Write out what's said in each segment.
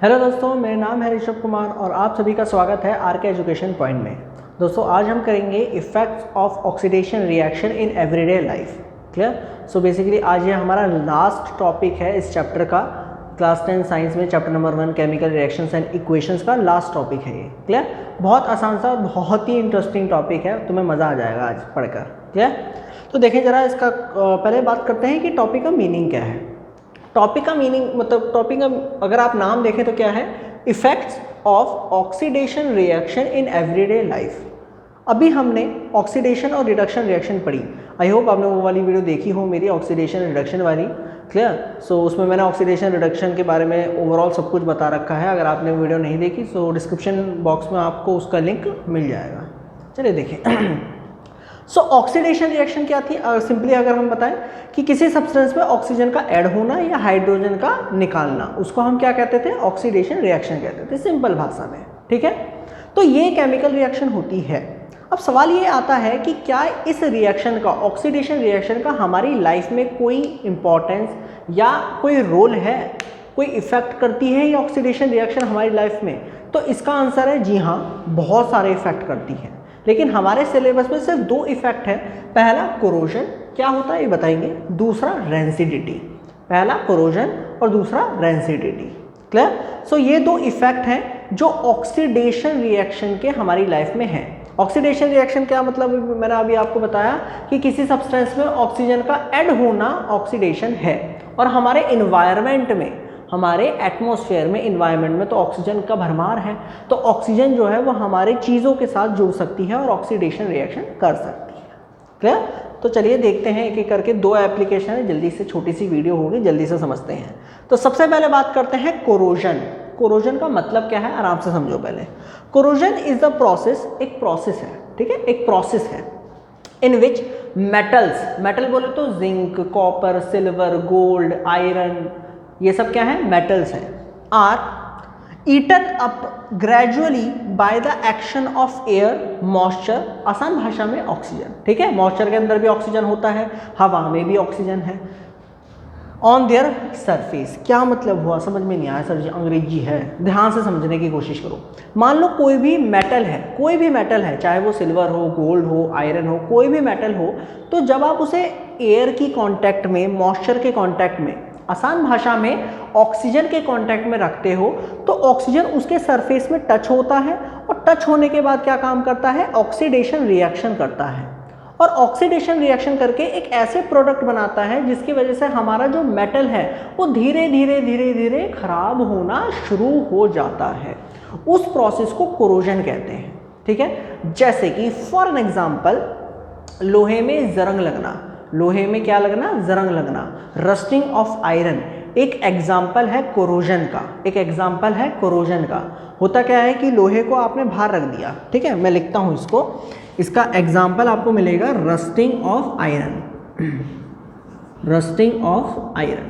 Hello दोस्तों, मेरा नाम है ऋषभ कुमार और आप सभी का स्वागत है आर के एजुकेशन पॉइंट में। दोस्तों आज हम करेंगे effects of oxidation reaction in everyday life. Clear. So basically आज ये हमारा लास्ट टॉपिक है इस चैप्टर का। क्लास 10 साइंस में chapter number 1 chemical reactions and equations का लास्ट टॉपिक है ये। क्लियर। बहुत आसान सा, बहुत ही इंटरेस्टिंग टॉपिक है, तुम्हें मज़ा आ जाएगा आज पढ़कर। क्लियर। तो देखें ज़रा इसका पहले बात करते हैं कि टॉपिक का मीनिंग क्या है। टॉपिक का मीनिंग मतलब टॉपिक का अगर आप नाम देखें तो क्या है, effects of oxidation reaction in everyday life. अभी हमने ऑक्सीडेशन और रिडक्शन रिएक्शन पढ़ी। आई होप आपने वो वाली वीडियो देखी हो मेरी, ऑक्सीडेशन रिडक्शन वाली। क्लियर। सो उसमें मैंने ऑक्सीडेशन रिडक्शन के बारे में ओवरऑल सब कुछ बता रखा है। अगर आपने वीडियो नहीं देखी तो डिस्क्रिप्शन बॉक्स में आपको उसका लिंक मिल जाएगा। चलिए देखें। सो ऑक्सीडेशन रिएक्शन क्या थी, सिंपली अगर हम बताएं कि किसी सब्सटेंस में ऑक्सीजन का ऐड होना या हाइड्रोजन का निकालना, उसको हम क्या कहते थे, ऑक्सीडेशन रिएक्शन कहते थे सिंपल भाषा में। ठीक है। तो ये केमिकल रिएक्शन होती है। अब सवाल ये आता है कि क्या इस रिएक्शन का, ऑक्सीडेशन रिएक्शन का हमारी लाइफ में कोई इंपॉर्टेंस या कोई रोल है, कोई इफेक्ट करती है ये ऑक्सीडेशन रिएक्शन हमारी लाइफ में। तो इसका आंसर है जी हाँ, बहुत सारे इफेक्ट करती है। लेकिन हमारे सिलेबस में सिर्फ 2 इफेक्ट है। पहला कोरोजन, क्या होता है ये बताएंगे। दूसरा रेंसिडिटी। पहला कोरोजन और दूसरा रेंसिडिटी। क्लियर। सो ये 2 इफेक्ट हैं जो ऑक्सीडेशन रिएक्शन के हमारी लाइफ में हैं। ऑक्सीडेशन रिएक्शन क्या मतलब, मैंने अभी आपको बताया कि किसी सब्सटेंस में ऑक्सीजन का ऐड होना ऑक्सीडेशन है। और हमारे इन्वायरमेंट में, हमारे एटमॉस्फेयर में, इन्वायरमेंट में तो ऑक्सीजन का भरमार है। तो ऑक्सीजन जो है वो हमारे चीज़ों के साथ जुड़ सकती है और ऑक्सीडेशन रिएक्शन कर सकती है। क्लियर। तो चलिए देखते हैं एक एक करके। 2 एप्लीकेशन है, जल्दी से, छोटी सी वीडियो होगी, जल्दी से समझते हैं। तो सबसे पहले बात करते हैं कोरोजन। कोरोजन का मतलब क्या है, आराम से समझो पहले। कोरोजन इज द प्रोसेस, एक प्रोसेस है। ठीक है, एक प्रोसेस है इन विच मेटल्स, मेटल बोले तो zinc, copper, silver, gold, iron, ये सब क्या है, मेटल्स हैं, are eaten up gradually by the action of air, moisture, आसान भाषा में ऑक्सीजन। ठीक है, मॉइस्चर के अंदर भी ऑक्सीजन होता है, हवा में भी ऑक्सीजन है, ऑन देयर सरफेस। क्या मतलब हुआ, समझ में नहीं आया सर जी, अंग्रेजी है, ध्यान से समझने की कोशिश करो। मान लो कोई भी मेटल है, कोई भी मेटल है, चाहे वो सिल्वर हो, गोल्ड हो, आयरन हो, कोई भी मेटल हो, तो जब आप उसे एयर की कांटेक्ट में, मॉइस्चर के कांटेक्ट में, आसान भाषा में ऑक्सीजन के कांटेक्ट में रखते हो, तो ऑक्सीजन उसके सरफेस में टच होता है और टच होने के बाद क्या काम करता है, ऑक्सीडेशन रिएक्शन करता है। और ऑक्सीडेशन रिएक्शन करके एक ऐसे प्रोडक्ट बनाता है जिसकी वजह से हमारा जो मेटल है वो धीरे धीरे धीरे धीरे खराब होना शुरू हो जाता है। उस प्रोसेस को कोरोजन कहते हैं। ठीक है। जैसे कि फॉर एन एग्जाम्पल, लोहे में जंग लगना, लोहे में क्या लगना, जंग लगना, रस्टिंग ऑफ आयरन एक एग्जाम्पल है कोरोजन का, एक एग्जाम्पल है कोरोजन का। होता क्या है कि लोहे को आपने बाहर रख दिया, ठीक है, मैं लिखता हूं इसको, इसका एग्जाम्पल आपको मिलेगा rusting of iron, rusting of iron.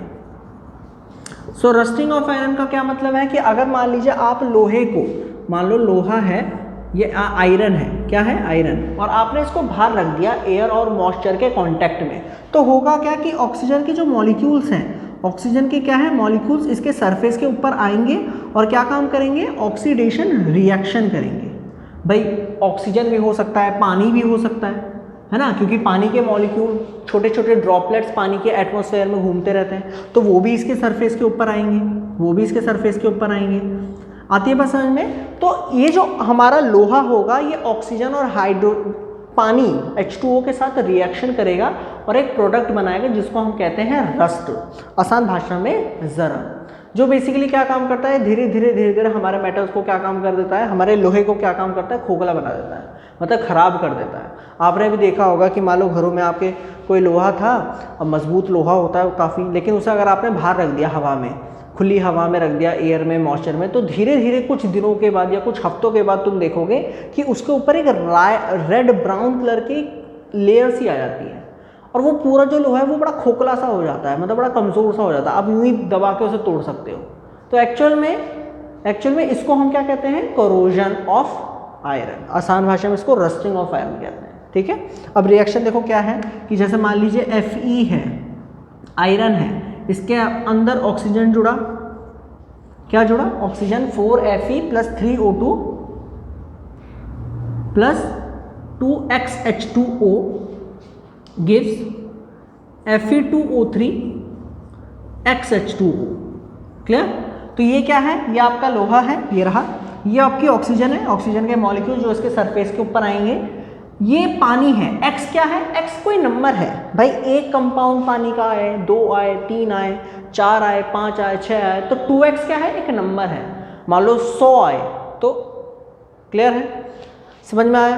So rusting of iron का क्या मतलब है कि अगर मान लीजिए आप लोहे को, मान लो लोहा है, ये आयरन है, क्या है, आयरन, और आपने इसको बाहर रख दिया एयर और मॉइस्चर के कांटेक्ट में, तो होगा क्या कि ऑक्सीजन के जो मॉलिक्यूल्स हैं, ऑक्सीजन के क्या है, मॉलिक्यूल्स इसके सरफेस के ऊपर आएंगे और क्या काम करेंगे, ऑक्सीडेशन रिएक्शन करेंगे। भाई ऑक्सीजन भी हो सकता है, पानी भी हो सकता है ना, क्योंकि पानी के मॉलिक्यूल, छोटे छोटे ड्रॉपलेट्स पानी के एटमॉस्फेयर में घूमते रहते हैं, तो वो भी इसके सरफेस के ऊपर आएंगे, वो भी इसके सरफेस के ऊपर आएंगे। आती है बात समझ में। तो ये जो हमारा लोहा होगा ये ऑक्सीजन और पानी H2O के साथ रिएक्शन करेगा और एक प्रोडक्ट बनाएगा जिसको हम कहते हैं रस्ट, आसान भाषा में जंग, जो बेसिकली क्या काम करता है, धीरे धीरे धीरे धीरे हमारे मेटल्स को क्या काम कर देता है, हमारे लोहे को क्या काम करता है, खोखला बना देता है, मतलब खराब कर देता है। आपने भी देखा होगा कि मान लो घरों में आपके कोई लोहा था, अब मजबूत लोहा होता है काफ़ी, लेकिन उसे अगर आपने बाहर रख दिया हवा में, खुली हवा में रख दिया, एयर में, मॉइस्चर में, तो धीरे धीरे कुछ दिनों के बाद या कुछ हफ्तों के बाद तुम देखोगे कि उसके ऊपर एक रेड ब्राउन कलर की लेयर सी आ जाती है और वो पूरा जो लोहा है वो बड़ा खोखला सा हो जाता है, मतलब बड़ा कमज़ोर सा हो जाता है, आप यूँ ही दबा के उसे तोड़ सकते हो। तो एक्चुअल में इसको हम क्या कहते हैं, कोरोजन ऑफ आयरन, आसान भाषा में इसको रस्टिंग ऑफ आयरन कहते हैं। ठीक है। अब रिएक्शन देखो क्या है कि जैसे मान लीजिए Fe है, आयरन है, इसके अंदर ऑक्सीजन जुड़ा, क्या जुड़ा, oxygen 4Fe plus 3O2 plus 2XH2O gives Fe2O3 XH2O। Clear. तो ये क्या है, ये आपका लोहा है, ये रहा, ये आपकी ऑक्सीजन है, ऑक्सीजन के मॉलिक्यूल जो इसके सरफेस के ऊपर आएंगे। ये पानी है, x क्या है, x कोई नंबर है भाई, एक कंपाउंड पानी का आए, 2 आए, 3 आए, 4 आए, 5 आए, 6 आए, तो 2x क्या है, एक नंबर है। मान लो 100 आए तो, क्लियर है, समझ में आया।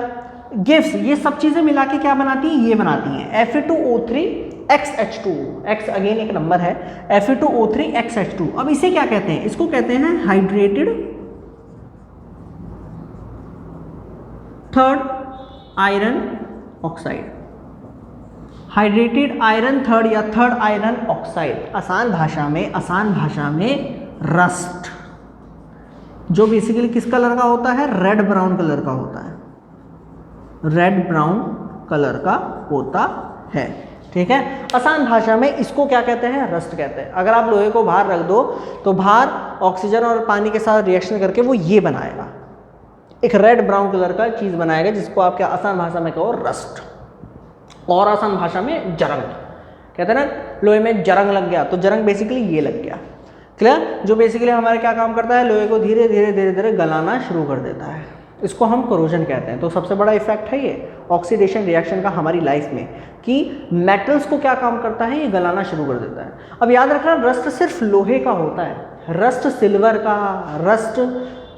गिव्स, ये सब चीजें मिला के क्या बनाती हैं, ये बनाती हैं Fe2O3 XH2O, x अगेन एक नंबर है, Fe2O3 XH2। अब इसे क्या कहते हैं, इसको कहते हैं hydrated third iron oxide, hydrated iron third या थर्ड आयरन ऑक्साइड, आसान भाषा में रस्ट, जो बेसिकली किस कलर का होता है, रेड ब्राउन कलर का होता है, रेड ब्राउन कलर का होता है। ठीक है, आसान भाषा में इसको क्या कहते हैं, रस्ट कहते हैं। अगर आप लोहे को बाहर रख दो तो बाहर ऑक्सीजन और पानी के साथ रिएक्शन करके वो ये बनाएगा, एक रेड ब्राउन कलर का चीज़ बनाएगा, जिसको आप क्या आसान भाषा में कहो रस्ट, और आसान भाषा में जरंग। कहते हैं ना लोहे में जरंग लग गया, तो जरंग बेसिकली ये लग गया। क्लियर, जो बेसिकली हमारे क्या काम करता है, लोहे को धीरे धीरे गलाना शुरू कर देता है, इसको हम कोरोजन कहते हैं। तो सबसे बड़ा इफेक्ट है ये ऑक्सीडेशन रिएक्शन का हमारी लाइफ में, कि मेटल्स को क्या काम करता है, ये गलाना शुरू कर देता है। अब याद रखना, रस्ट सिर्फ लोहे का होता है, रस्ट सिल्वर का, रस्ट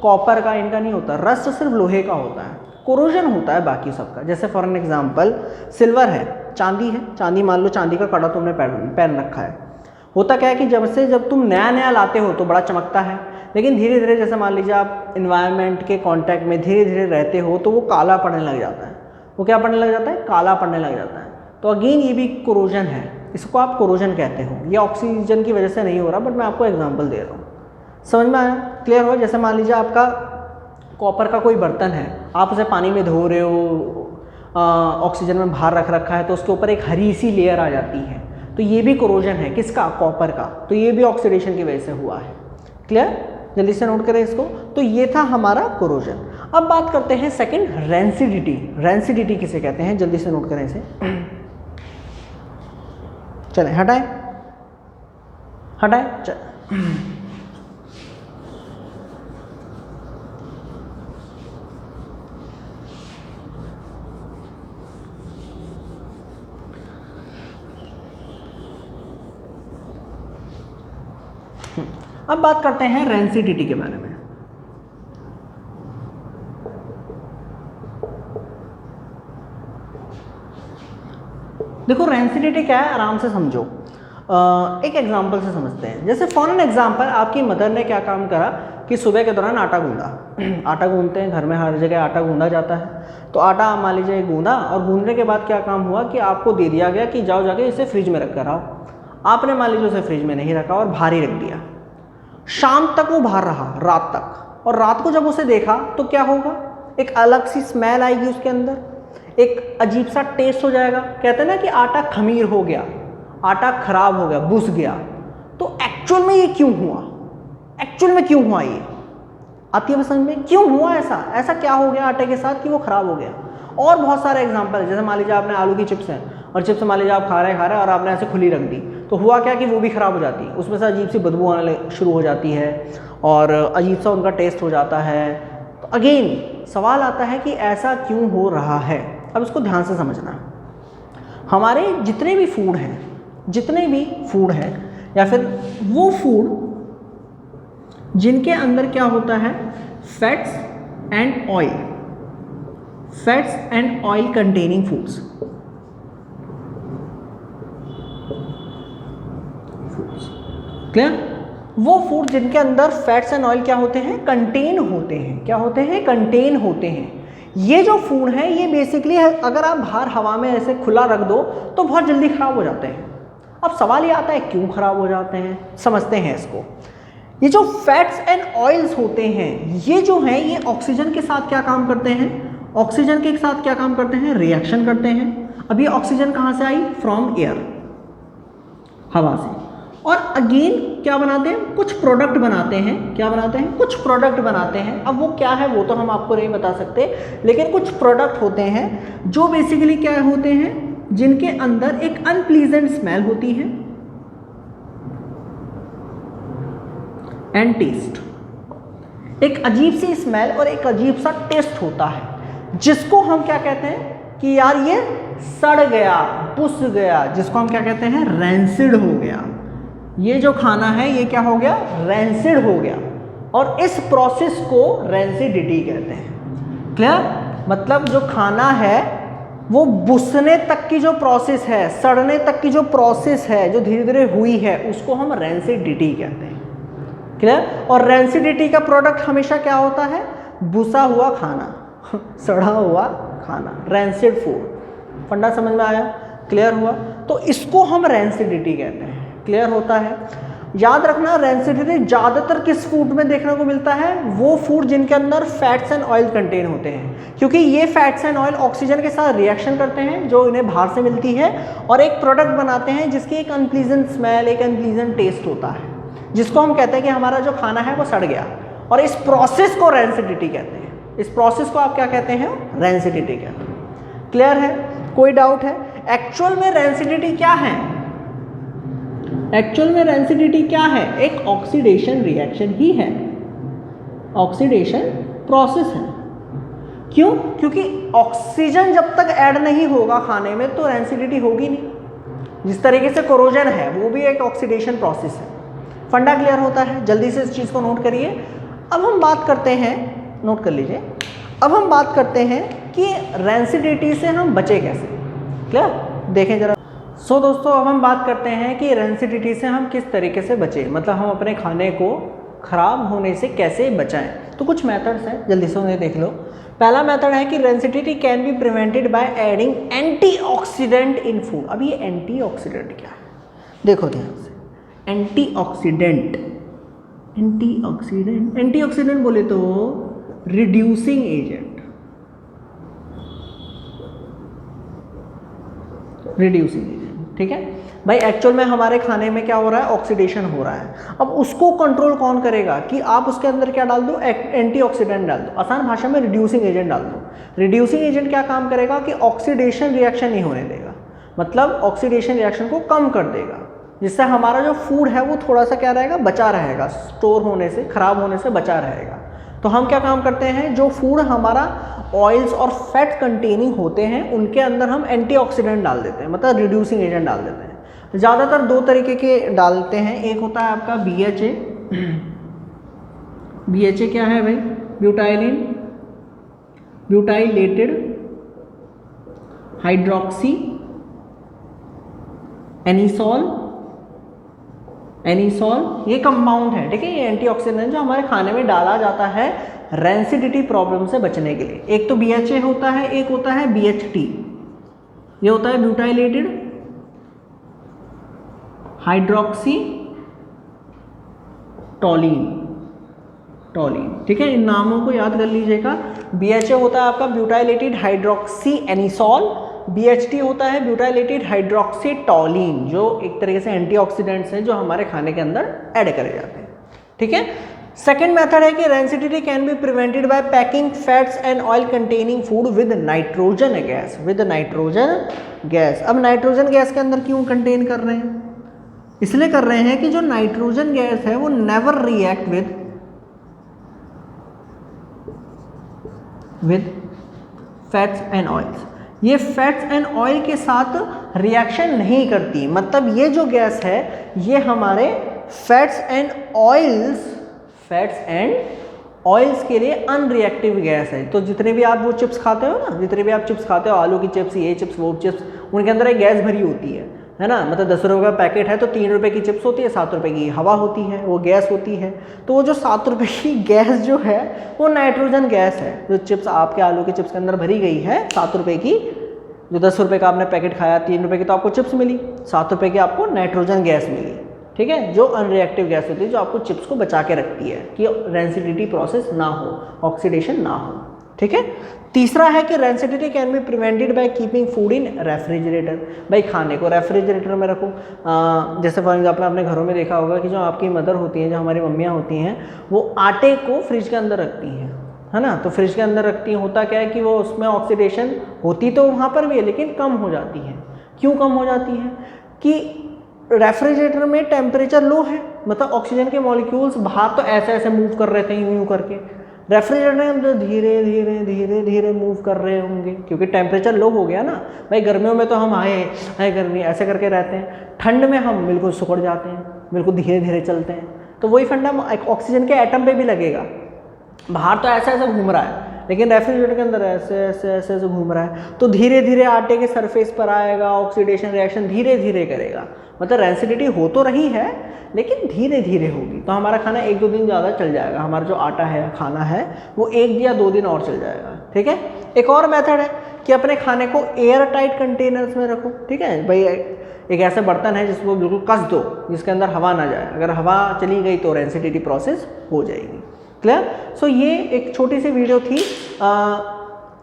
कॉपर का, इनका नहीं होता, रस्ट सिर्फ लोहे का होता है, कोरोजन होता है बाकी सबका। जैसे फॉर एन एग्जांपल सिल्वर है, चांदी है, चांदी मान लो चांदी का कड़ा तुमने पहन रखा है, होता क्या है कि जब तुम नया लाते हो तो बड़ा चमकता है, लेकिन धीरे धीरे जैसे मान लीजिए आप इन्वायरमेंट के कांटेक्ट में धीरे धीरे रहते हो तो वो काला पड़ने लग जाता है। वो क्या पड़ने लग जाता है, काला पड़ने लग जाता है। तो अगेन ये भी कोरोजन है, इसको आप कोरोजन कहते हो। ये ऑक्सीजन की वजह से नहीं हो रहा, बट मैं आपको एग्जांपल दे रहा हूँ, समझ में आया, क्लियर हो। जैसे मान लीजिए आपका कॉपर का कोई बर्तन है, आप उसे पानी में धो रहे हो, ऑक्सीजन में बाहर रख रखा है, तो उसके ऊपर एक हरी सी लेयर आ जाती है, तो ये भी कोरोजन है, किसका, कॉपर का। तो ये भी ऑक्सीडेशन की वजह से हुआ है। क्लियर, जल्दी से नोट करें इसको। तो ये था हमारा कोरोजन। अब बात करते हैं सेकंड, रेंसिडिटी। रेंसिडिटी किसे कहते हैं, जल्दी से नोट करें इसे। चलें हटाएं, अब बात करते हैं रेंसिडिटी के बारे में। देखो रेंसिडिटी क्या है, आराम से समझो। एक एग्जांपल से समझते हैं। जैसे फॉर एन एग्जांपल, आपकी मदर ने क्या काम करा कि सुबह के दौरान आटा गूंदा। आटा गूंदते हैं घर में, हर जगह आटा गूंदा जाता है। तो आटा मान लीजिए गूंदा, और गूंदने के बाद क्या काम हुआ कि आपको दे दिया गया कि जाओ जाके इसे फ्रिज में रख कर आओ। आपने मान लीजिए उसे फ्रिज में नहीं रखा और बाहर ही रख दिया। शाम तक वो बाहर रहा, रात तक, और रात को जब उसे देखा तो क्या होगा, एक अलग सी स्मेल आएगी उसके अंदर, एक अजीब सा टेस्ट हो जाएगा। कहते हैं ना कि आटा खमीर हो गया, आटा खराब हो गया, बुस गया। तो एक्चुअल में ये क्यों हुआ, एक्चुअल में क्यों हुआ, ये आती है समझ में, क्यों हुआ ऐसा, ऐसा क्या हो गया आटे के साथ कि वो खराब हो गया। और बहुत सारे एग्जांपल है। जैसे मान लीजिए आपने आलू की चिप्स हैं, और चिप्स मान लीजिए आप खा रहे हैं और आपने ऐसे खुली रख दी, तो हुआ क्या कि वो भी ख़राब हो जाती है, उसमें से अजीब सी बदबू आने शुरू हो जाती है और अजीब सा उनका टेस्ट हो जाता है। तो अगेन सवाल आता है कि ऐसा क्यों हो रहा है। अब इसको ध्यान से समझना। हमारे जितने भी फूड हैं या फिर वो फूड जिनके अंदर क्या होता है, fats and oil containing foods, clear, वो फूड जिनके अंदर फैट्स एंड ऑयल क्या होते हैं, कंटेन होते हैं। क्या होते हैं, कंटेन होते हैं। ये जो फूड है ये बेसिकली अगर आप बाहर हवा में ऐसे खुला रख दो तो बहुत जल्दी खराब हो जाते हैं। अब सवाल ये आता है क्यों खराब हो जाते हैं, समझते हैं इसको। ये जो फैट्स एंड ऑयल्स होते हैं, ये जो हैं ये ऑक्सीजन के साथ क्या काम करते हैं, ऑक्सीजन के साथ क्या काम करते हैं, रिएक्शन करते हैं। अब ये ऑक्सीजन कहाँ से आई, फ्रॉम एयर, हवा से। और अगेन क्या बनाते हैं, कुछ प्रोडक्ट बनाते हैं। क्या बनाते हैं, कुछ प्रोडक्ट बनाते हैं। अब वो क्या है वो तो हम आपको नहीं बता सकते, लेकिन कुछ प्रोडक्ट होते हैं जो बेसिकली क्या होते हैं, जिनके अंदर एक अनप्लीजेंट स्मेल होती है एंड टेस्ट, एक अजीब सी स्मेल और एक अजीब सा टेस्ट होता है, जिसको हम क्या कहते हैं कि यार ये सड़ गया, पुस गया, जिसको हम क्या कहते हैं, रैंसिड हो गया। ये जो खाना है ये क्या हो गया, रैंसिड हो गया। और इस प्रोसेस को रैंसिडिटी कहते हैं। क्लियर, मतलब जो खाना है वो बुसने तक की जो प्रोसेस है, सड़ने तक की जो प्रोसेस है, जो धीरे धीरे हुई है, उसको हम रैंसिडिटी कहते हैं। क्लियर, और रैंसिडिटी का प्रोडक्ट हमेशा क्या होता है, बुसा हुआ खाना सड़ा हुआ खाना, रैंसिड फूड। फंडा समझ में आया, क्लियर हुआ। तो इसको हम रैंसिडिटी कहते हैं। क्लियर होता है। याद रखना, रैंसिडिटी ज़्यादातर किस फूड में देखने को मिलता है, वो फूड जिनके अंदर फैट्स एंड ऑयल कंटेन होते हैं, क्योंकि ये फैट्स एंड ऑयल ऑक्सीजन के साथ रिएक्शन करते हैं जो इन्हें बाहर से मिलती है, और एक प्रोडक्ट बनाते हैं जिसकी एक अनप्लीजेंट स्मेल, एक अनप्लीजेंट टेस्ट होता है, जिसको हम कहते हैं कि हमारा जो खाना है वो सड़ गया। और इस प्रोसेस को रैंसिडिटी कहते हैं। इस प्रोसेस को आप क्या कहते हैं, रैंसिडिटी कहते हैं। क्लियर है, कोई डाउट है। एक्चुअल में रैंसिडिटी क्या है, एक्चुअल में रैंसिडिटी क्या है, एक ऑक्सीडेशन रिएक्शन ही है, ऑक्सीडेशन प्रोसेस है। क्यों, क्योंकि ऑक्सीजन जब तक ऐड नहीं होगा खाने में तो रैंसिडिटी होगी नहीं। जिस तरीके से कोरोजन है वो भी एक ऑक्सीडेशन प्रोसेस है। फंडा क्लियर होता है, जल्दी से इस चीज़ को नोट करिए। अब हम बात करते हैं, नोट कर लीजिए, अब हम बात करते हैं कि रैंसिडिटी से हम बचे कैसे। क्लियर, देखें जरा। सो दोस्तों, अब हम बात करते हैं कि रैंसिडिटी से हम किस तरीके से बचें, मतलब हम अपने खाने को ख़राब होने से कैसे बचाएं। तो कुछ मेथड्स हैं, जल्दी से उन्हें देख लो। पहला मेथड है कि rancidity can be prevented by adding antioxidant in food. अब ये एंटीऑक्सीडेंट क्या है, देखो ध्यान से। एंटीऑक्सीडेंट, एंटीऑक्सीडेंट, एंटीऑक्सीडेंट बोले तो रिड्यूसिंग एजेंट, रिड्यूसिंग एजेंट। ठीक है भाई, एक्चुअल में हमारे खाने में क्या हो रहा है, ऑक्सीडेशन हो रहा है। अब उसको कंट्रोल कौन करेगा कि आप उसके अंदर क्या डाल दो, एंटीऑक्सीडेंट डाल दो, आसान भाषा में रिड्यूसिंग एजेंट डाल दो। रिड्यूसिंग एजेंट क्या काम करेगा कि ऑक्सीडेशन रिएक्शन नहीं होने देगा, मतलब ऑक्सीडेशन रिएक्शन को कम कर देगा, जिससे हमारा जो फूड है वो थोड़ा सा क्या रहेगा, बचा रहेगा, स्टोर होने से, खराब होने से बचा रहेगा। तो हम क्या काम करते हैं, जो फूड हमारा ऑयल्स और फैट कंटेनिंग होते हैं उनके अंदर हम एंटीऑक्सीडेंट डाल देते हैं, मतलब रिड्यूसिंग एजेंट डाल देते हैं। ज़्यादातर दो तरीके के डालते हैं, एक होता है आपका BHA। BHA क्या है भाई, butylene, butylated hydroxy anisole, anisole ये कंपाउंड है। ठीक है, ये एंटीऑक्सीडेंट जो हमारे खाने में डाला जाता है रैंसिडिटी प्रॉब्लम से बचने के लिए। एक तो BHA होता है, एक होता है BHT, ये होता है ब्यूटाइलेटेड हाइड्रोक्सी टॉलिन, टॉलिन। ठीक है, इन नामों को याद कर लीजिएगा। BHA होता है आपका ब्यूटाइलेटेड हाइड्रोक्सी एनिसॉल, BHT होता है ब्यूटाइलेटेड हाइड्रोक्सी टॉलिन, जो एक तरीके से एंटीऑक्सीडेंट्स हैं जो हमारे खाने के अंदर ऐड करे जाते हैं। ठीक है, सेकेंड मेथड है कि rancidity can be prevented by packing fats and oil containing food with nitrogen gas, with nitrogen gas. अब नाइट्रोजन गैस के अंदर क्यों कंटेन कर रहे हैं, इसलिए कर रहे हैं कि जो नाइट्रोजन गैस है वो never react with fats and oils, ये फैट्स एंड ऑयल के साथ रिएक्शन नहीं करती। मतलब ये जो गैस है ये हमारे फैट्स एंड ऑयल्स के लिए अनरिएक्टिव गैस है। तो जितने भी आप वो चिप्स खाते हो ना, जितने भी आप चिप्स खाते हो, आलू की चिप्स, ये चिप्स, वो चिप्स, उनके अंदर एक गैस भरी होती है ना। मतलब 10 रुपये का पैकेट है तो 3 रुपये की चिप्स होती है, 7 रुपये की हवा होती है, वो गैस होती है। तो वो जो 7 रुपये की गैस जो है वो नाइट्रोजन गैस है। जो चिप्स आपके आलू के चिप्स के अंदर भरी गई है 7 रुपये की, जो 10 रुपये का आपने पैकेट खाया, 3 रुपये की तो आपको चिप्स मिली, 7 रुपये की आपको नाइट्रोजन गैस मिली। ठीक है, जो अनरिएक्टिव गैस होती है, जो आपको चिप्स को बचा के रखती है कि रैंसिडिटी प्रोसेस ना हो, ऑक्सीडेशन ना हो। ठीक है। तीसरा है कि rancidity can be prevented by keeping food in refrigerator. भाई खाने को रेफ्रिजरेटर में रखो। जैसे फॉर एग्जाम्पल आपने घरों में देखा होगा कि जो आपकी मदर होती हैं, जो हमारी मम्मियाँ होती हैं, वो आटे को फ्रिज के अंदर रखती हैं, है ना। तो फ्रिज के अंदर रखती हैं, होता क्या है कि वो उसमें ऑक्सीडेशन होती तो वहाँ पर भी है लेकिन कम हो जाती है। क्यों कम हो जाती है? कि रेफ्रिजरेटर में टेम्परेचर लो है, मतलब ऑक्सीजन के मॉलिक्यूल्स बाहर तो ऐसे ऐसे मूव कर रहे थे यूं करके, रेफ्रिजरेटर में हम तो धीरे धीरे धीरे धीरे मूव कर रहे होंगे क्योंकि टेम्परेचर लो हो गया ना। भाई गर्मियों में तो हम हाय गर्मी ऐसे करके रहते हैं, ठंड में हम बिल्कुल सिकुड़ जाते हैं, बिल्कुल धीरे धीरे चलते हैं। तो वही फंडा ऑक्सीजन के एटम पे भी लगेगा। बाहर तो ऐसा ऐसा घूम रहा है लेकिन रेफ्रिजरेटर के अंदर ऐसे ऐसे ऐसे ऐसे घूम रहा है, तो धीरे धीरे आटे के सरफेस पर आएगा, ऑक्सीडेशन रिएक्शन धीरे धीरे करेगा। मतलब रेंसिडिटी हो तो रही है लेकिन धीरे धीरे होगी, तो हमारा खाना 1-2 दिन ज़्यादा चल जाएगा। हमारा जो आटा है, खाना है, वो 1 या 2 दिन और चल जाएगा। ठीक है। एक और मेथड है कि अपने खाने को एयर टाइट कंटेनर्स में रखो। ठीक है भाई, एक ऐसा बर्तन है जिसको बिल्कुल कस दो, जिसके अंदर हवा ना जाए। अगर हवा चली गई तो रेंसिडिटी प्रोसेस हो जाएगी। क्लियर। सो ये एक छोटी सी वीडियो थी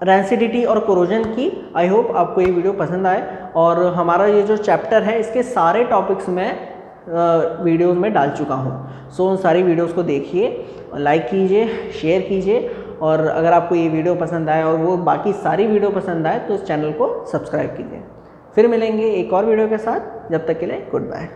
रेंसिडिटी और कोरोजन की। आई होप आपको ये वीडियो पसंद आए, और हमारा ये जो चैप्टर है इसके सारे टॉपिक्स में वीडियोस में डाल चुका हूँ। सो उन सारी वीडियोस को देखिए, लाइक कीजिए, शेयर कीजिए, और अगर आपको ये वीडियो पसंद आए और वो बाकी सारी वीडियो पसंद आए तो इस चैनल को सब्सक्राइब कीजिए। फिर मिलेंगे एक और वीडियो के साथ, जब तक के लिए गुड बाय।